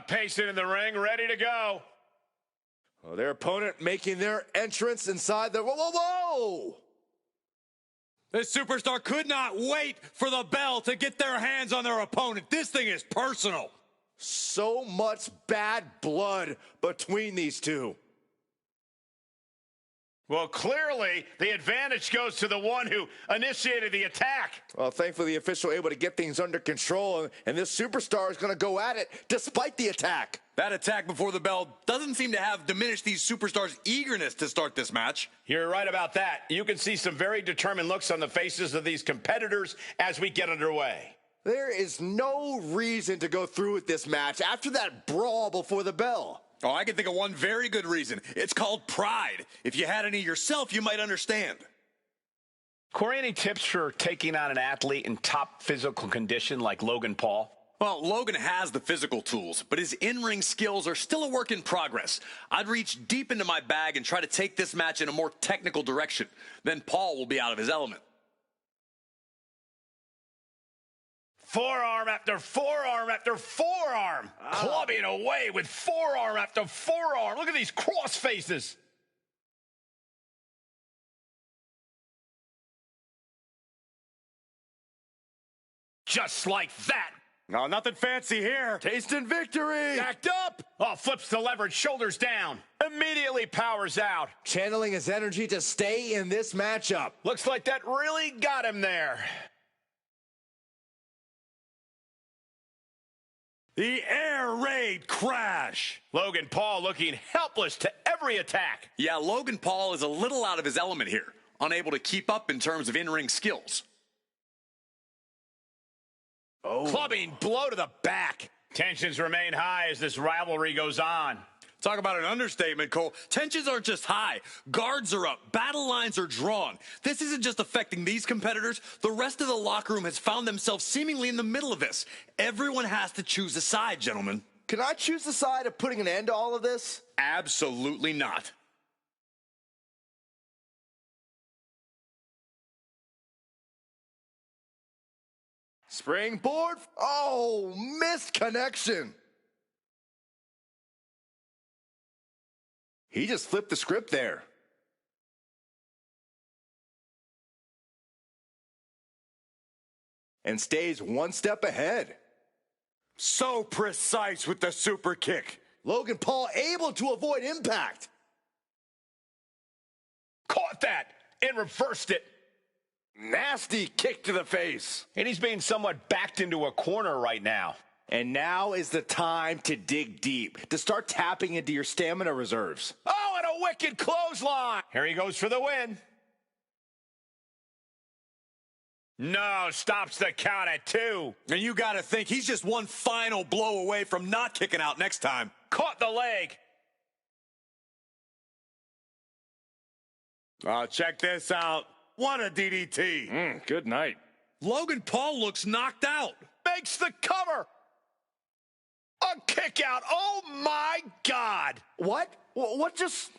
Pacing in the ring, ready to go. Well, their opponent making their entrance inside the... Whoa, whoa, whoa! This superstar could not wait for the bell to get their hands on their opponent. This thing is personal. So much bad blood between these two. Well, clearly, the advantage goes to the one who initiated the attack. Well, thankfully, the official able to get things under control, and this superstar is going to go at it despite the attack. That attack before the bell doesn't seem to have diminished these superstars' eagerness to start this match. You're right about that. You can see some very determined looks on the faces of these competitors as we get underway. There is no reason to go through with this match after that brawl before the bell. Oh, I can think of one very good reason. It's called pride. If you had any yourself, you might understand. Corey, any tips for taking on an athlete in top physical condition like Logan Paul? Well, Logan has the physical tools, but his in-ring skills are still a work in progress. I'd reach deep into my bag and try to take this match in a more technical direction. Then Paul will be out of his element. Forearm after forearm after forearm. Clubbing away with forearm after forearm. Look at these cross faces. Just like that. No, nothing fancy here. Tasting victory. Backed up. Oh, flips the leverage, shoulders down. Immediately powers out. Channeling his energy to stay in this matchup. Looks like that really got him there. The air raid crash. Logan Paul looking helpless to every attack. Yeah, Logan Paul is a little out of his element here, unable to keep up in terms of in-ring skills. Clubbing blow to the back. Tensions remain high as this rivalry goes on. Talk about an understatement, Cole. Tensions aren't just high. Guards are up. Battle lines are drawn. This isn't just affecting these competitors. The rest of the locker room has found themselves seemingly in the middle of this. Everyone has to choose a side, gentlemen. Can I choose the side of putting an end to all of this? Absolutely not. Springboard. Oh, missed connection. He just flipped the script there. And stays one step ahead. So precise with the super kick. Logan Paul able to avoid impact. Caught that and reversed it. Nasty kick to the face. And he's being somewhat backed into a corner right now. And now is the time to dig deep, to start tapping into your stamina reserves. Oh, and a wicked clothesline. Here he goes for the win. No, stops the count at 2. And you got to think he's just one final blow away from not kicking out next time. Caught the leg. Oh, check this out. What a DDT. Good night. Logan Paul looks knocked out. Makes the cover. A kick out. Oh, my God. What? What just...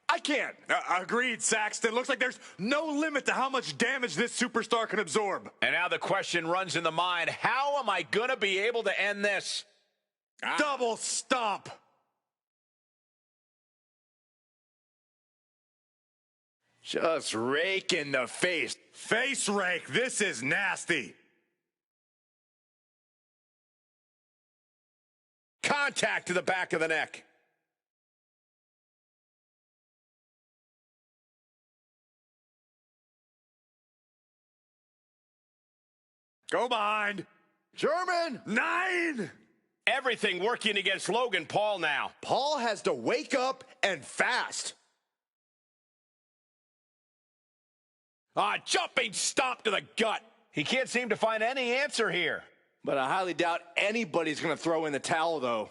I can't. Agreed, Saxton. Looks like there's no limit to how much damage this superstar can absorb. And now the question runs in the mind, how am I going to be able to end this? Double stomp. Just rake in the face. Face rake. This is nasty. Contact to the back of the neck. Go behind. German. 9. Everything working against Logan Paul now. Paul has to wake up and fast. Jumping stomp to the gut. He can't seem to find any answer here. But I highly doubt anybody's going to throw in the towel, though.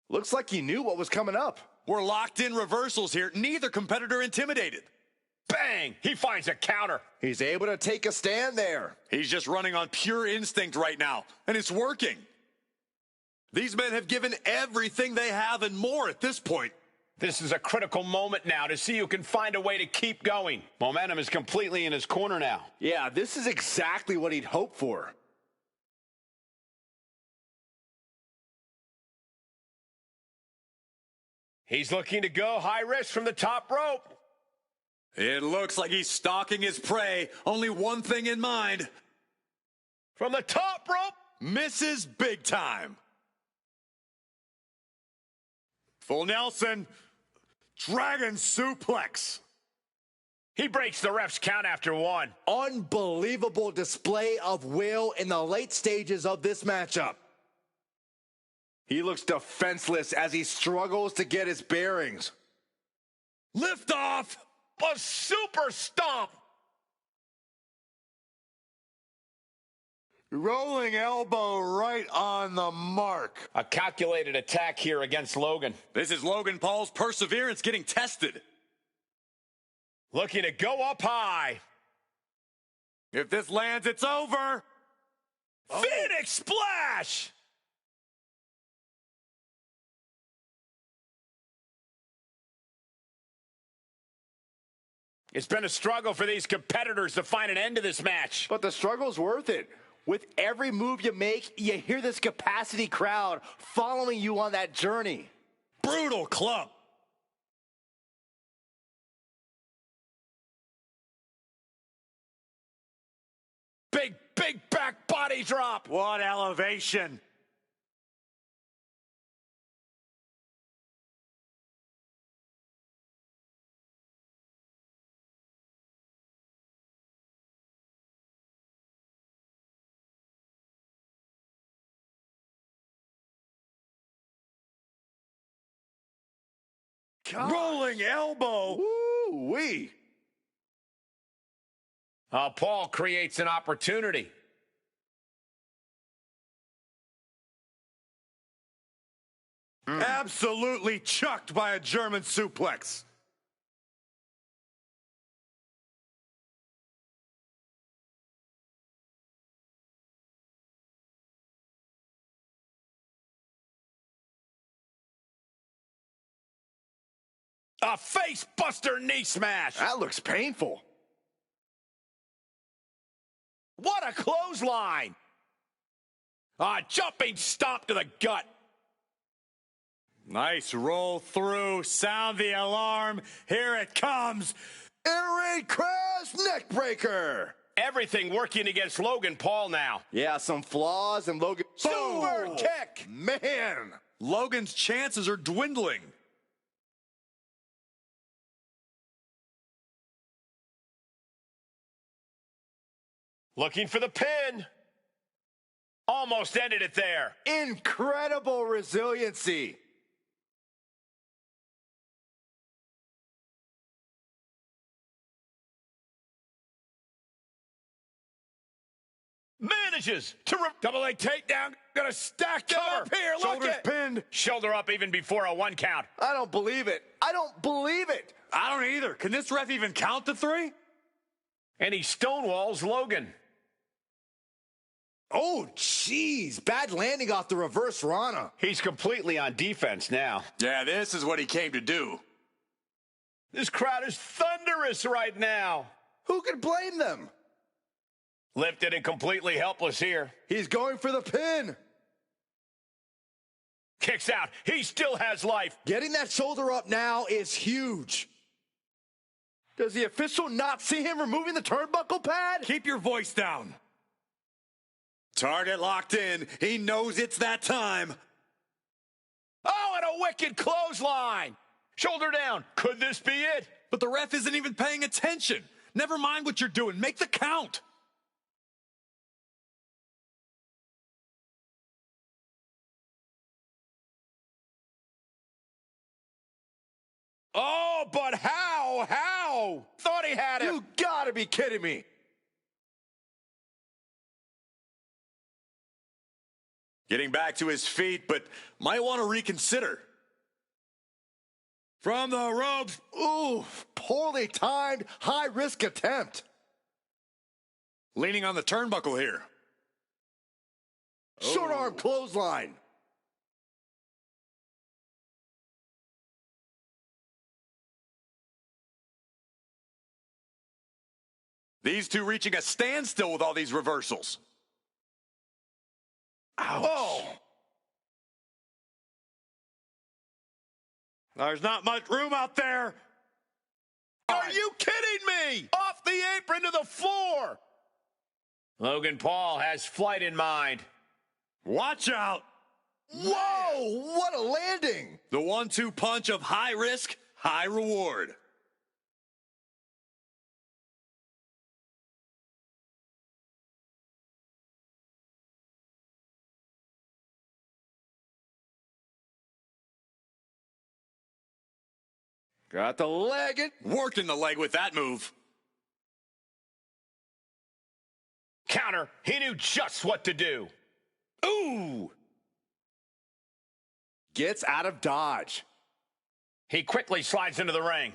Looks like he knew what was coming up. We're locked in reversals here. Neither competitor intimidated. Bang! He finds a counter. He's able to take a stand there. He's just running on pure instinct right now, and it's working. These men have given everything they have and more at this point. This is a critical moment now to see who can find a way to keep going. Momentum is completely in his corner now. Yeah, this is exactly what he'd hoped for. He's looking to go high risk from the top rope. It looks like he's stalking his prey. Only one thing in mind. From the top rope. Misses big time. Full Nelson. Dragon suplex. He breaks the ref's count after one. Unbelievable display of will in the late stages of this matchup. He looks defenseless as he struggles to get his bearings. Lift off. A super stomp. Rolling elbow right on the mark. A calculated attack here against Logan. This is Logan Paul's perseverance getting tested. Looking to go up high. If this lands, it's over. Phoenix splash. It's been a struggle for these competitors to find an end to this match. But the struggle's worth it. With every move you make, you hear this capacity crowd following you on that journey. Brutal club. Big back body drop. What elevation. God. Rolling elbow. Woo-wee. Paul creates an opportunity. Absolutely chucked by a German suplex. A face buster knee smash. That looks painful. What a clothesline. A jumping stomp to the gut. Nice roll through. Sound the alarm. Here it comes. Air raid crash neck breaker. Everything working against Logan Paul now. Yeah, some flaws in Logan. Super kick. Man, Logan's chances are dwindling. Looking for the pin. Almost ended it there. Incredible resiliency. Manages to double leg takedown. Gonna stack them up here. Look Shoulders it. pinned. Shoulder up even before a 1 count. I don't believe it. I don't believe it. I don't either. Can this ref even count to 3? And he stonewalls Logan. Oh, jeez. Bad landing off the reverse Rana. He's completely on defense now. Yeah, this is what he came to do. This crowd is thunderous right now. Who could blame them? Lifted and completely helpless here. He's going for the pin. Kicks out. He still has life. Getting that shoulder up now is huge. Does the official not see him removing the turnbuckle pad? Keep your voice down. Target locked in. He knows it's that time. Oh, and a wicked clothesline. Shoulder down. Could this be it? But the ref isn't even paying attention. Never mind what you're doing. Make the count. Oh, but how? How? Thought he had it. You gotta be kidding me. Getting back to his feet, but might want to reconsider. From the ropes. Ooh, poorly timed, high-risk attempt. Leaning on the turnbuckle here. Short arm clothesline. These two reaching a standstill with all these reversals. Ouch. Oh. There's not much room out there. Are you kidding me? Off the apron to the floor. Logan Paul has flight in mind. Watch out. Whoa, what a landing. The 1-2 punch of high risk, high reward. Got the leg in. Worked in the leg with that move. Counter. He knew just what to do. Ooh. Gets out of dodge. He quickly slides into the ring.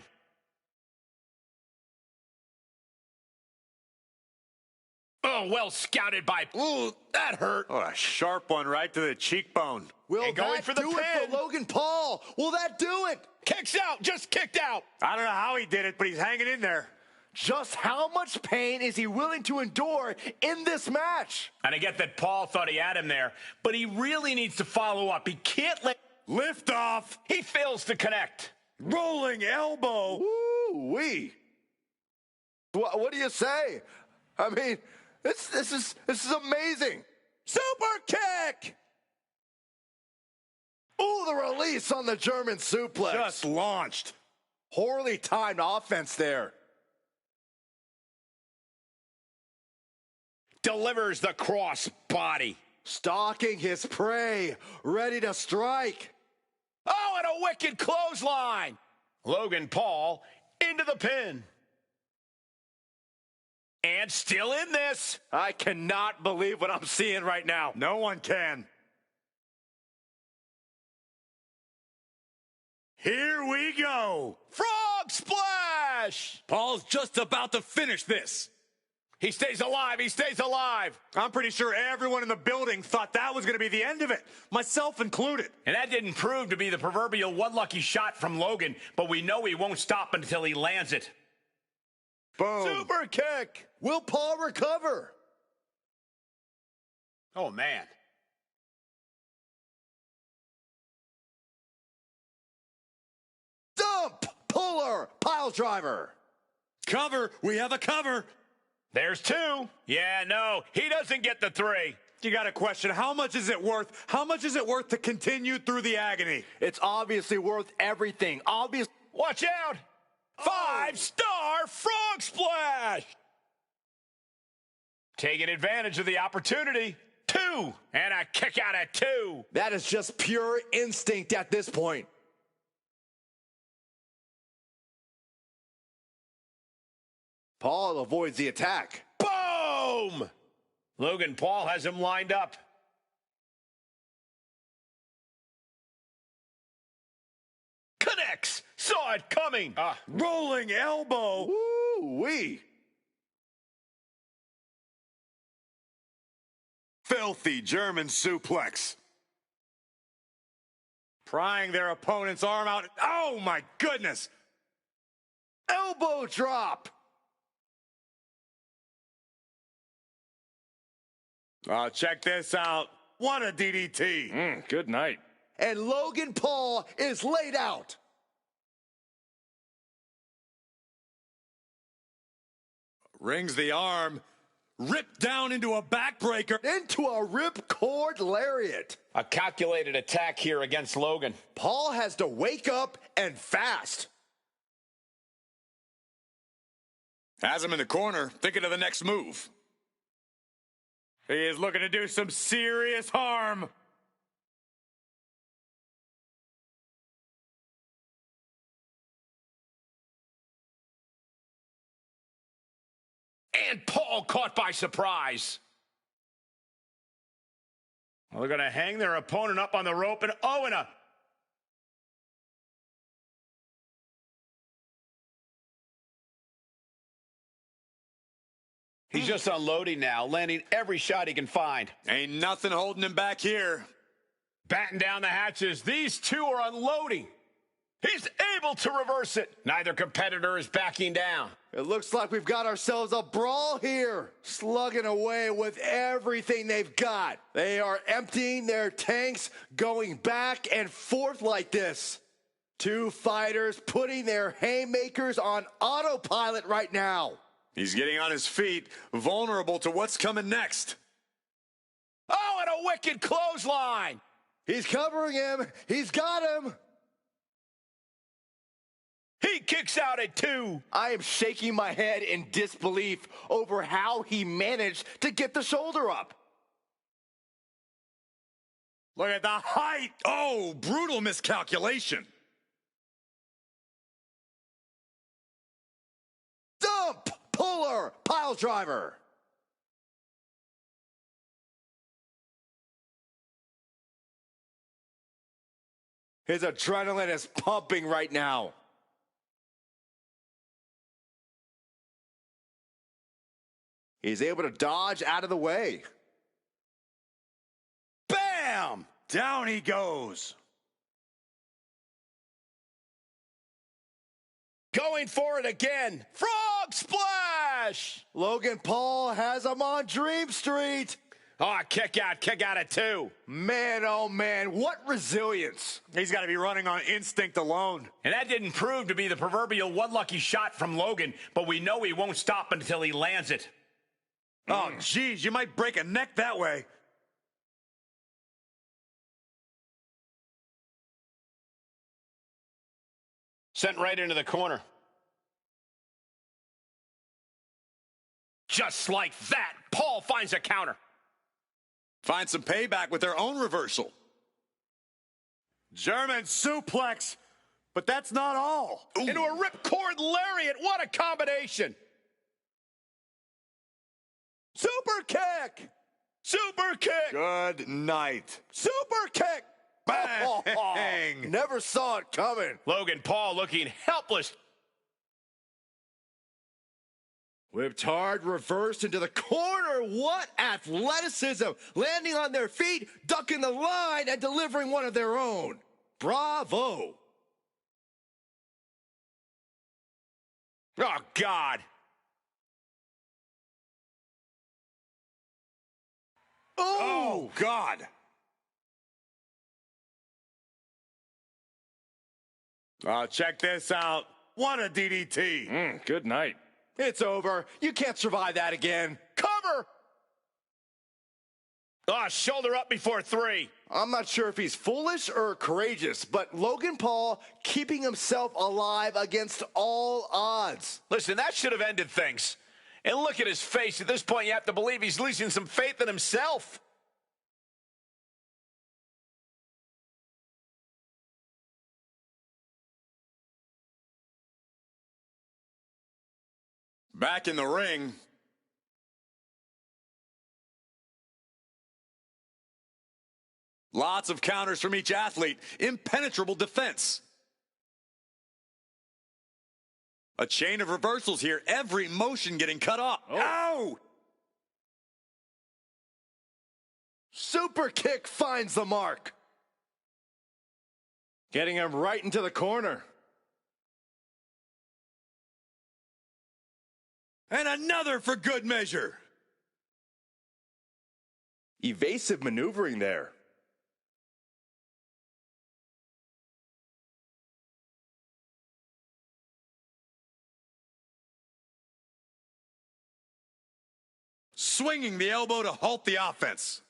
Oh, well scouted by... Ooh, that hurt. Oh, a sharp one right to the cheekbone. Will And going that for the do pin. it for Logan Paul? Will that do it? Kicks out. Just kicked out. I don't know how he did it, but he's hanging in there. Just how much pain is he willing to endure in this match? And I get that Paul thought he had him there, but he really needs to follow up. He can't let... Lift off. He fails to connect. Rolling elbow. Woo-wee. What do you say? I mean, this is amazing. Super kick. Ooh, the release on the German suplex. Just launched. Poorly timed offense there. Delivers the cross body. Stalking his prey, ready to strike. Oh, and a wicked clothesline. Logan Paul into the pin. And still in this. I cannot believe what I'm seeing right now. No one can. Here we go. Frog splash. Paul's just about to finish this. He stays alive. He stays alive. I'm pretty sure everyone in the building thought that was going to be the end of it, myself included. And that didn't prove to be the proverbial one lucky shot from Logan, but we know he won't stop until he lands it. Boom. Super kick. Will Paul recover? Oh, man. Dump. Puller. Pile driver. Cover. We have a cover. There's two. Yeah, no, he doesn't get the three. You got a question. How much is it worth? How much is it worth to continue through the agony? It's obviously worth everything. Watch out. 5-star frog splash. Taking advantage of the opportunity. 2. And a kick out at 2. That is just pure instinct at this point. Paul avoids the attack. Boom! Logan Paul has him lined up. Connects. Saw it coming. Rolling elbow. Woo-wee. Filthy German suplex. Prying their opponent's arm out. Oh, my goodness. Elbow drop. Oh, check this out. What a DDT. Good night. And Logan Paul is laid out. Rings the arm. Ripped down into a backbreaker. Into a ripcord lariat. A calculated attack here against Logan. Paul has to wake up and fast. Has him in the corner, thinking of the next move. He is looking to do some serious harm. And Paul caught by surprise. Well, they're going to hang their opponent up on the rope and he's just unloading now, landing every shot he can find. Ain't nothing holding him back here. Batten down the hatches. These two are unloading. He's able to reverse it. Neither competitor is backing down. It looks like we've got ourselves a brawl here. Slugging away with everything they've got. They are emptying their tanks, going back and forth like this. Two fighters putting their haymakers on autopilot right now. He's getting on his feet, vulnerable to what's coming next. Oh, and a wicked clothesline. He's covering him. He's got him. He kicks out at 2. I am shaking my head in disbelief over how he managed to get the shoulder up. Look at the height. Oh, brutal miscalculation. Dump, puller, pile driver. His adrenaline is pumping right now. He's able to dodge out of the way. Bam! Down he goes. Going for it again. Frog splash! Logan Paul has him on Dream Street. Oh, kick out at 2. Man, oh man, what resilience. He's got to be running on instinct alone. And that didn't prove to be the proverbial one lucky shot from Logan, but we know he won't stop until he lands it. Oh, geez, you might break a neck that way. Sent right into the corner. Just like that, Paul finds a counter. Find some payback with their own reversal. German suplex, but that's not all. Ooh. Into a ripcord lariat. What a combination. Super kick. Super kick. Good night. Super kick. Bang. Never saw it coming. Logan Paul looking helpless. Whipped hard, reversed into the corner. What athleticism. Landing on their feet, ducking the line, and delivering one of their own. Bravo. Oh, God. Oh, God. Oh, check this out. What a DDT. Good night. It's over. You can't survive that again. Cover. Oh, shoulder up before 3. I'm not sure if he's foolish or courageous, but Logan Paul keeping himself alive against all odds. Listen, that should have ended things. And look at his face. At this point, you have to believe he's losing some faith in himself. Back in the ring. Lots of counters from each athlete. Impenetrable defense. A chain of reversals here. Every motion getting cut off. Oh. Ow! Super kick finds the mark. Getting him right into the corner. And another for good measure. Evasive maneuvering there. Swinging the elbow to halt the offense.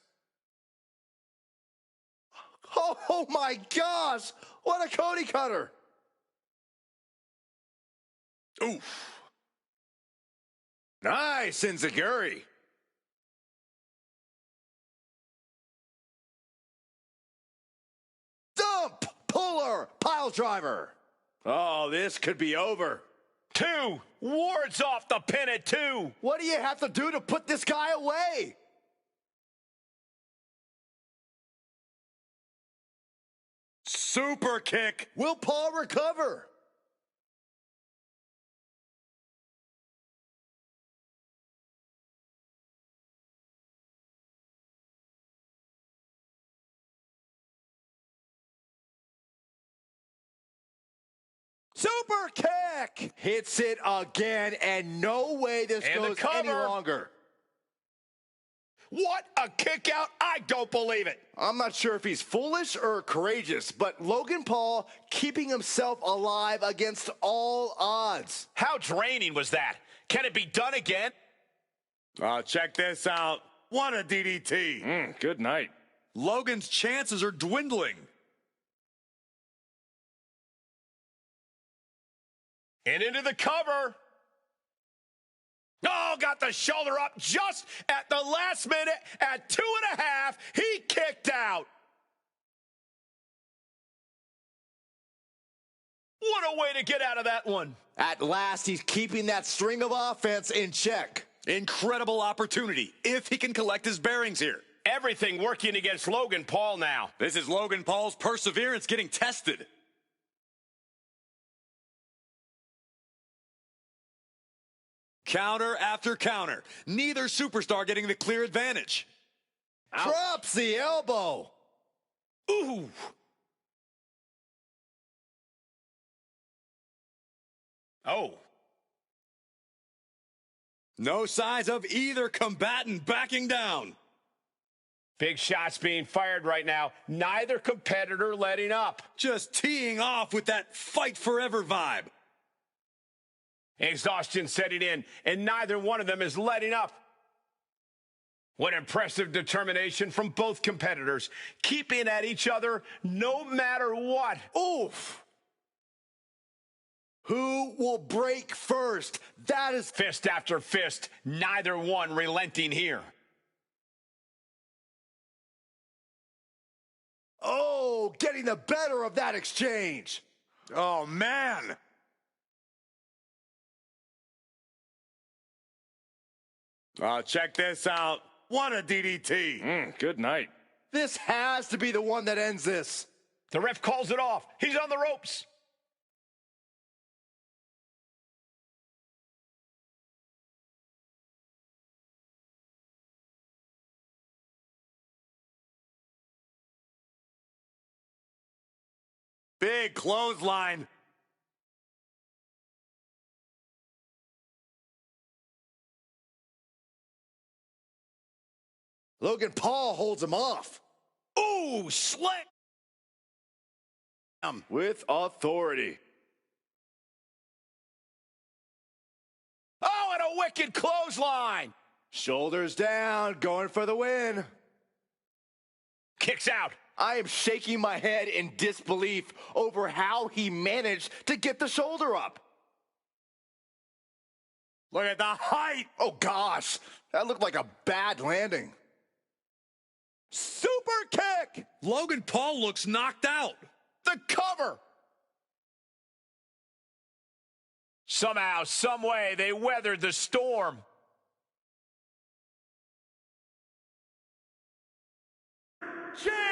Oh my gosh! What a Cody cutter! Oof. Nice, Enziguri. Dump, puller, pile driver. Oh, this could be over. 2. Wards off the pin at 2. What do you have to do to put this guy away? Super kick. Will Paul recover? Super kick! Hits it again, and no way this And the goes any cover. longer. What a kick out. I don't believe it. I'm not sure if he's foolish or courageous, but Logan Paul keeping himself alive against all odds. How draining was that? Can it be done again? Check this out. What a DDT. Good night. Logan's chances are dwindling. And into the cover. Oh, got the shoulder up just at the last minute. At 2.5, he kicked out. What a way to get out of that one. At last, he's keeping that string of offense in check. Incredible opportunity if he can collect his bearings here. Everything working against Logan Paul now. This is Logan Paul's perseverance getting tested. Counter after counter. Neither superstar getting the clear advantage. Drops the elbow. Ooh. Oh. No signs of either combatant backing down. Big shots being fired right now. Neither competitor letting up. Just teeing off with that fight forever vibe. Exhaustion setting in, and neither one of them is letting up. What impressive determination from both competitors, keeping at each other no matter what. Oof. Who will break first? That is fist after fist, neither one relenting here. Oh, getting the better of that exchange. Oh, man. Check this out. What a DDT. Good night. This has to be the one that ends this. The ref calls it off. He's on the ropes. Big clothesline. Logan Paul holds him off. Ooh, slick. With authority. Oh, and a wicked clothesline. Shoulders down, going for the win. Kicks out. I am shaking my head in disbelief over how he managed to get the shoulder up. Look at the height. Oh, gosh. That looked like a bad landing. Super kick. Logan Paul looks knocked out. The cover. Somehow, some way, they weathered the storm. James